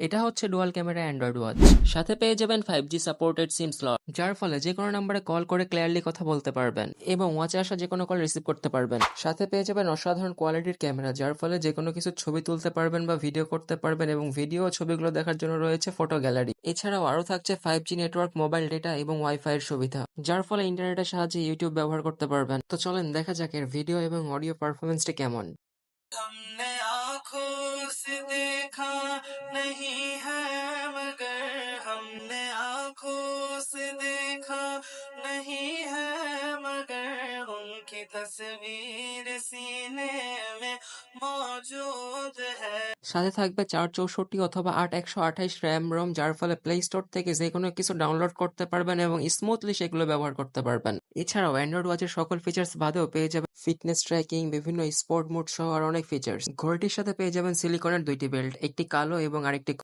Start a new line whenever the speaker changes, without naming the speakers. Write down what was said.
এটা হচ্ছে dual camera Android watch. সাথে পেয়ে যাবেন 5G সাপোর্টেড সিম স্লট, যার ফলে যে কোনো নম্বরে কল করে ক্লিয়ারলি কথা বলতে পারবেন এবং ওয়াচে আসা যে কোনো কল রিসিভ করতে পারবেন। সাথে পেয়ে যাবেন অসাধারণ কোয়ালিটির ক্যামেরা, যার ফলে যে কোনো কিছু ছবি তুলতে পারবেন বা ভিডিও করতে পারবেন এবং ভিডিও ও ছবিগুলো দেখার জন্য রয়েছে ফটো গ্যালারি। এছাড়াও আরও থাকছে 5G নেটওয়ার্ক, মোবাইল ডেটা এবং ওয়াইফাই এর সুবিধা, যার ফলে ইন্টারনেটের সাহায্যে ইউটিউব ব্যবহার করতে পারবেন। তো চলেন দেখা যাক এর ভিডিও এবং অডিও পারফরমেন্সটি কেমন।
हमने आँखों से देखा नहीं है मगर हमने आँखों से देखा नहीं है मगर उनकी तस्वीर सीने में मौजूद है।
সাথে থাকবে 464 অথবা 8/128 র্যাম রোম, যার ফলে প্লে স্টোর থেকে যে কোনো কিছু ডাউনলোড করতে পারবেন এবং স্মুথলি সেগুলো ব্যবহার করতে পারবেন। এছাড়াও অ্যান্ড্রয়েড ওয়াচের সকল ফিচার্স বাদেও পেয়ে যাবেন ফিটনেস ট্র্যাকিং, বিভিন্ন স্পোর্ট মোড সহ আর অনেক ফিচার্স। ঘড়িটির সাথে পেয়ে যাবেন সিলিকনের 2টি বেল্ট, একটি কালো এবং আরেকটি